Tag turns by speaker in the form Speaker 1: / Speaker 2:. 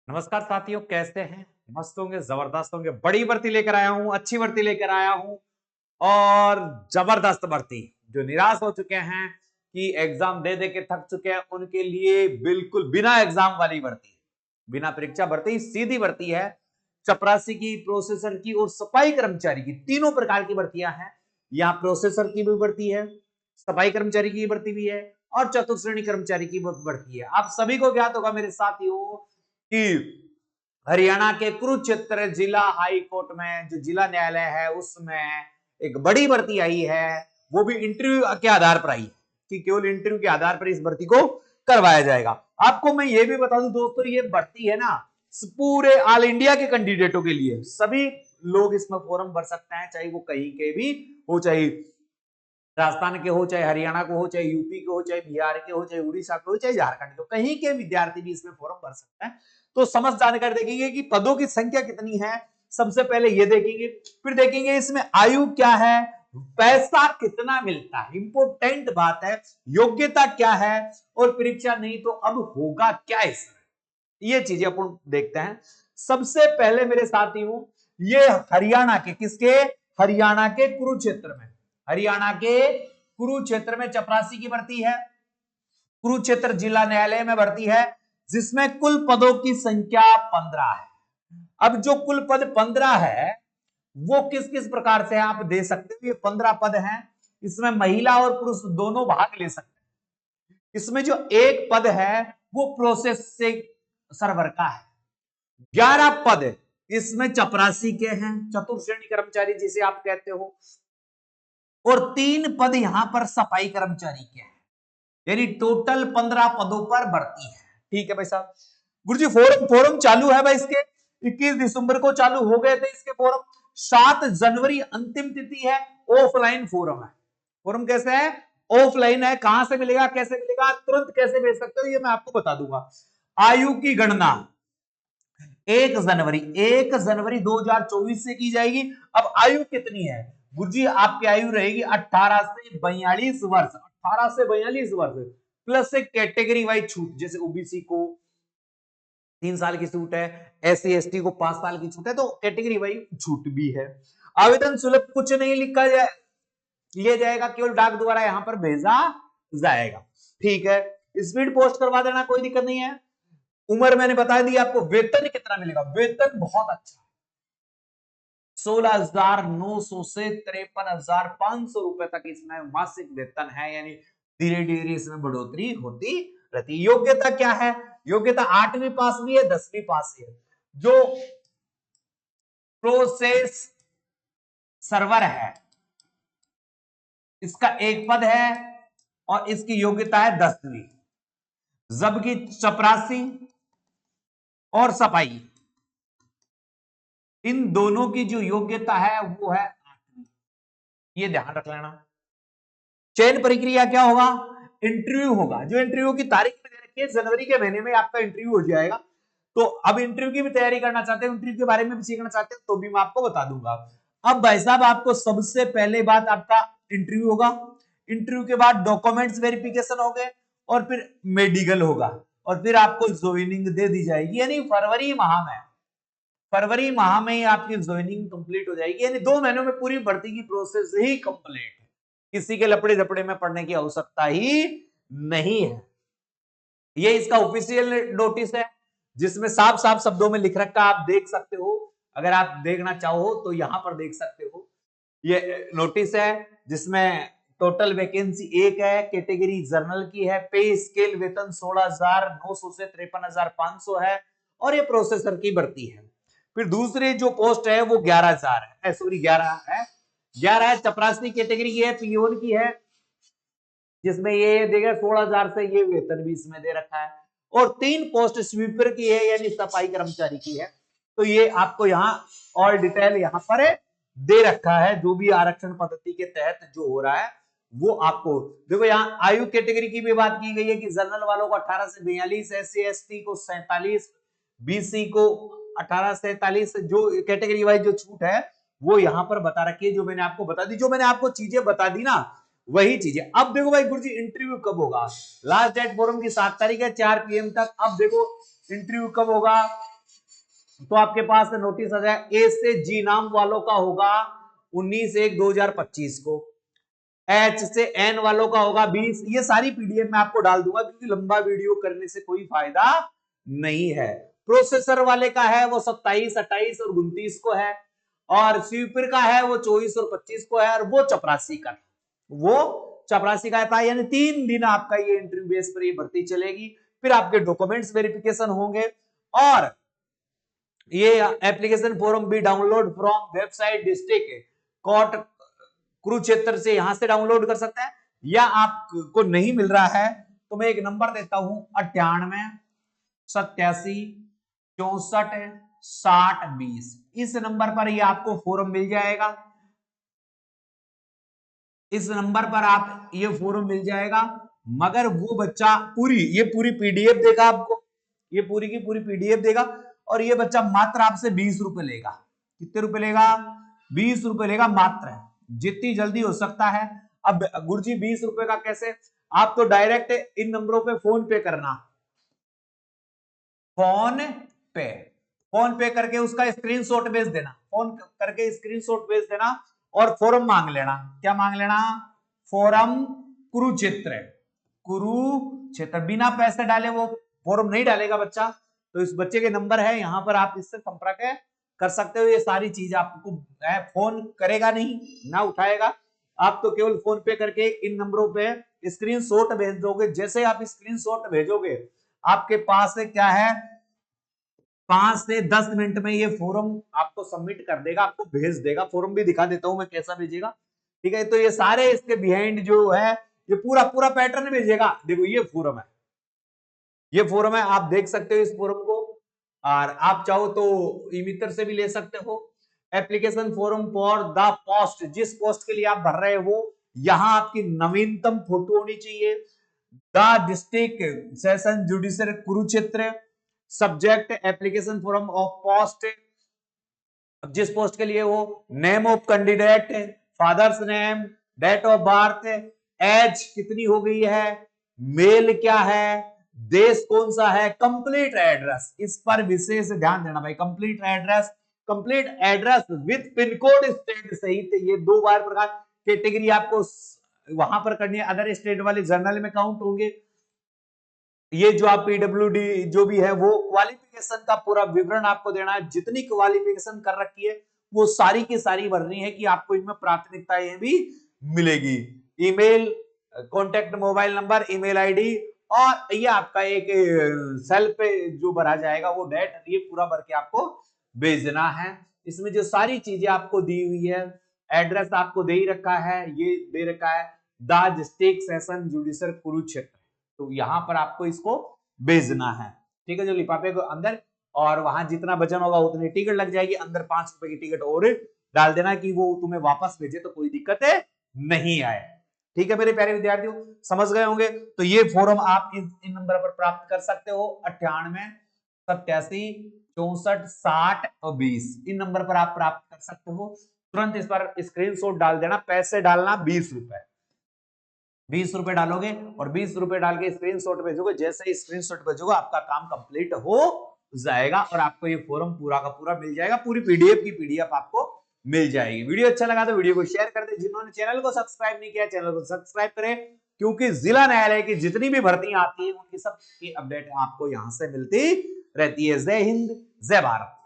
Speaker 1: नमस्कार साथियों, कैसे हैं? मस्त होंगे, जबरदस्त होंगे। बड़ी भर्ती लेकर आया हूं, अच्छी भर्ती लेकर आया हूं और जबरदस्त भर्ती। जो निराश हो चुके हैं कि एग्जाम दे दे के थक चुके हैं, उनके लिए बिल्कुल बिना एग्जाम वाली भर्ती, बिना परीक्षा भर्ती, सीधी भर्ती है। चपरासी की, प्रोसेसर की और सफाई कर्मचारी की, तीनों प्रकार की भर्तियां हैं। यहाँ प्रोसेसर की भी भर्ती है, सफाई कर्मचारी की भर्ती भी है और चतुर्थ श्रेणी कर्मचारी की भर्ती है। आप सभी को ज्ञात होगा मेरे साथियों कि हरियाणा के कुरुक्षेत्र जिला हाई कोर्ट में, जो जिला न्यायालय है, उसमें एक बड़ी भर्ती आई है। वो भी इंटरव्यू के आधार पर आई है कि केवल इंटरव्यू के आधार पर इस भर्ती को करवाया जाएगा। आपको मैं ये भी बता दूं दोस्तों, ये भर्ती है ना, पूरे ऑल इंडिया के कैंडिडेटों के लिए। सभी लोग इसमें फॉर्म भर सकते हैं, चाहे वो कहीं के भी हो, चाहे राजस्थान के हो, चाहे हरियाणा को हो, चाहे यूपी के हो, चाहे बिहार के हो, चाहे उड़ीसा के हो, चाहे झारखंड के हो, कहीं के विद्यार्थी भी इसमें फॉर्म भर सकते हैं। तो समस्त जानकारी देखेंगे कि पदों की संख्या कितनी है, सबसे पहले ये देखेंगे। फिर देखेंगे इसमें आयु क्या है, पैसा कितना मिलता है, इंपोर्टेंट बात है, योग्यता क्या है, और परीक्षा नहीं तो अब होगा क्या इसमें, ये चीजें अपन देखते हैं। सबसे पहले मेरे साथियों, ये हरियाणा के, किसके? हरियाणा के कुरुक्षेत्र में, हरियाणा के कुरुक्षेत्र में चपरासी की भर्ती है। कुरुक्षेत्र जिला न्यायालय में भर्ती है, जिसमें कुल पदों की संख्या 15 है। अब जो कुल पद 15 है, वो किस किस प्रकार से आप दे सकते हो? ये 15 पद हैं, इसमें महिला और पुरुष दोनों भाग ले सकते हैं। इसमें जो एक पद है वो प्रोसेस से सर्वर का है। 11 पद इसमें चपरासी के हैं, चतुर्थ श्रेणी कर्मचारी जिसे आप कहते हो, और 3 पद यहां पर सफाई कर्मचारी के हैं। यानी टोटल 15 पदों पर भर्ती है। ठीक है भाई साहब। गुरुजी फोरम फोरम चालू है भाई, इसके 21 दिसंबर को चालू हो गए थे इसके फोरम। 7 जनवरी अंतिम तिथि है। ऑफलाइन फोरम है। फोरम कैसे है? ऑफलाइन है। कहां से मिलेगा, कैसे मिलेगा, तुरंत कैसे भेज सकते हो, ये मैं आपको बता दूंगा। आयु की गणना 1 जनवरी 2024 से की जाएगी। अब आयु कितनी है गुरुजी? आपकी आयु रहेगी 18 से 42 वर्ष, 18 से 42 वर्ष, प्लस एक कैटेगरी वाइज छूट, जैसे ओबीसी को 3 साल की छूट है, एससी एसटी को 5 साल की छूट है, तो कैटेगरी वाइज छूट भी है। आवेदन शुल्क कुछ नहीं लिखा जाए, लिया जाएगा, केवल डाक द्वारा यहां पर भेजा जाएगा। ठीक है, स्पीड पोस्ट करवा देना, कोई दिक्कत नहीं है। उम्र मैंने बता दी आपको। वेतन कितना मिलेगा? वेतन बहुत अच्छा, 16,900 से 53,500 रुपए तक इसमें मासिक वेतन है। यानी धीरे धीरे इसमें बढ़ोतरी होती रहती। योग्यता क्या है? योग्यता 8वीं पास भी है, 10वीं पास भी है। जो प्रोसेस सर्वर है, इसका एक पद है और इसकी योग्यता है 10वीं। जबकि चपरासी और सफाई, इन दोनों की जो योग्यता है वो है 8वीं। ये ध्यान रख लेना। चयन प्रक्रिया क्या होगा? इंटरव्यू होगा। जो इंटरव्यू की तारीख में दे रखी है, जनवरी के महीने में आपका इंटरव्यू हो जाएगा। तो अब इंटरव्यू की भी तैयारी करना चाहते हैं, इंटरव्यू के बारे में भी सीखना चाहते हैं, तो भी मैं आपको बता दूंगा। अब भाई साहब, आपको सबसे पहले बात, आपका इंटरव्यू होगा। इंटरव्यू के बाद डॉक्यूमेंट्स वेरिफिकेशन हो गए और फिर मेडिकल होगा और फिर आपको ज्वाइनिंग दे दी जाएगी। यानी फरवरी माह में ही आपकी ज्वाइनिंग कंप्लीट हो जाएगी। यानी 2 महीनों में पूरी भर्ती की प्रोसेस ही कंप्लीट है। किसी के लपड़े झपड़े में पड़ने की आवश्यकता ही नहीं है। ये इसका ऑफिशियल नोटिस है, जिसमें साफ साफ शब्दों में लिख रखा, आप देख सकते हो। अगर आप देखना चाहो तो यहां पर देख सकते हो। ये नोटिस है जिसमें टोटल वैकेंसी 1 है, कैटेगरी जर्नल की है, पे स्केल वेतन 16,900 से 53,500 है, और ये प्रोसेसर की भर्ती है। फिर दूसरी जो पोस्ट है वो 11,000 है, सॉरी 11 है। 11 है, चपरासी कैटेगरी की है, पीओन की है, जिसमें ये देगा 16,000 से, ये वेतन भी इसमें दे रखा है। और 3 पोस्ट स्वीपर की है, यानी सफाई कर्मचारी की है। तो ये आपको यहाँ और डिटेल यहाँ पर दे रखा है, जो भी आरक्षण पद्धति के तहत जो हो रहा है वो आपको देखो। यहाँ आयु कैटेगरी की भी बात की गई है कि जनरल वालों को 18 से 42, एससी एसटी को 47, बीसी को 18 से 43, जो कैटेगरी वाइज जो छूट है वो यहाँ पर बता रखी है, जो मैंने आपको बता दी। जो मैंने आपको चीजें बता दी ना, वही चीजें। अब देखो भाई गुरुजी, इंटरव्यू कब होगा? लास्ट डेट फोरम की 7 तारीख है, 4 PM तक। अब देखो इंटरव्यू कब होगा, तो आपके पास नोटिस आ जाए। ए से जी नाम वालों का होगा 19/1/2025 को, एच से एन वालों का होगा 20। ये सारी पीडीएफ मैं आपको डाल दूंगा क्योंकि लंबा वीडियो करने से कोई फायदा नहीं है। प्रोसेसर वाले का है वो 27, 28 और 29 को है, और स्वीपर का है वो 24 और 25 को है, और वो चपरासी का था। यानी 3 दिन आपका ये इंटरव्यू बेस पर ये भर्ती चलेगी। फिर आपके डॉक्यूमेंट्स वेरिफिकेशन होंगे, और ये एप्लीकेशन फॉर्म भी download from website district court Kurukshetra से यहां से डाउनलोड कर सकते हैं, या आपको नहीं मिल रहा है तो मैं एक नंबर देता हूं 98 87 64 60 20। इस नंबर पर ये आपको फॉर्म मिल जाएगा। इस नंबर पर आप ये फॉर्म मिल जाएगा। मगर वो बच्चा ये पूरी पीडीएफ देगा आपको, ये पूरी की पूरी पीडीएफ देगा, और ये बच्चा मात्र आपसे 20 रुपए लेगा। कितने रुपए लेगा? 20 रुपए लेगा मात्र, जितनी जल्दी हो सकता है। अब गुरुजी 20 रुपए का कैसे? आप तो डायरेक्ट इन नंबरों पे फोन पे करना, फोन पे करके उसका स्क्रीनशॉट भेज देना, फोन करके स्क्रीनशॉट भेज देना, और फॉर्म मांग लेना। क्या मांग लेना? फॉर्म कुरुक्षेत्र। बिना पैसे डाले वो फॉर्म नहीं डालेगा बच्चा, तो इस बच्चे के नंबर है यहां पर, आप इससे संपर्क कर सकते हो। ये सारी चीज आपको फोन करेगा नहीं, ना उठाएगा, आप तो केवल फोन पे करके इन नंबरों पे स्क्रीनशॉट भेज दोगे। जैसे आप स्क्रीनशॉट भेजोगे, आपके पास से क्या है 5 से 10 मिनट में ये फॉर्म आपको सबमिट कर देगा, आपको भेज देगा। फॉर्म भी दिखा देता हूं मैं कैसा भेजेगा, ठीक है। तो ये सारे इसके बिहाइंड जो है, ये पूरा पैटर्न भेजेगा। देखो ये फॉर्म है, ये फॉर्म है, आप देख सकते हो इस फॉर्म को, और आप चाहो तो ई-मित्र से भी ले सकते हो। Application form for the post, जिस पोस्ट के लिए आप भर रहे हो, यहां आपकी नवीनतम फोटो होनी चाहिए। The district session judicial Kurukshetra, subject application form of post, जिस पोस्ट के लिए हो, name of candidate, father's name, date of birth, age कितनी हो गई है, मेल क्या है, देश कौन सा है, कंप्लीट एड्रेस, इस पर विशेष ध्यान देना भाई। Complete address with pin code state सहित, ये 2 बार प्रकार कैटेगरी आपको वहां पर करनी है। अदर स्टेट वाले जर्नल में काउंट होंगे। ये जो आप पीडब्ल्यूडी जो भी है, वो क्वालिफिकेशन का पूरा विवरण आपको देना है। जितनी क्वालिफिकेशन कर रखी है वो सारी की सारी भरनी है, कि आपको इनमें प्राथमिकता भी मिलेगी। Email, contact mobile number, email ID, और ये आपका एक सेल्फ जो भरा जाएगा वो डेट, ये पूरा भर के आपको भेजना है। इसमें जो सारी चीजें आपको दी हुई है, एड्रेस आपको दे ही रखा है, ये दे रखा है the district session judicial Kurukshetra, तो यहां पर आपको इसको भेजना है, ठीक है। जो लिफाफे को अंदर, और वहां जितना वजन होगा उतनी टिकट लग जाएगी। अंदर 5 रुपए की टिकट और डाल देना, कि वो तुम्हें वापस भेजे तो कोई दिक्कत नहीं आए, ठीक है मेरे प्यारे विद्यार्थियों, समझ गए होंगे। तो ये फॉर्म आप इन नंबर पर प्राप्त कर सकते हो, 98 87 64 60 और 20। इन नंबर पर आप प्राप्त कर सकते हो। तुरंत इस पर स्क्रीनशॉट डाल देना। पैसे डालना 20 रुपए, 20 रुपए डालोगे और 20 रुपए डाल के स्क्रीनशॉट भेजोगे। जैसे ही स्क्रीनशॉट भेजोगे आपका काम कंप्लीट हो जाएगा, और आपको ये फॉर्म पूरा का पूरा मिल जाएगा। पूरी पीडीएफ की पीडीएफ आपको मिल जाएगी। वीडियो अच्छा लगा तो वीडियो को शेयर कर दे। जिन्होंने चैनल को सब्सक्राइब नहीं किया, चैनल को सब्सक्राइब करें, क्योंकि जिला न्यायालय की जितनी भी भर्तियां आती है उनकी सब की अपडेट आपको यहां से मिलती रहती है। जय हिंद, जय भारत।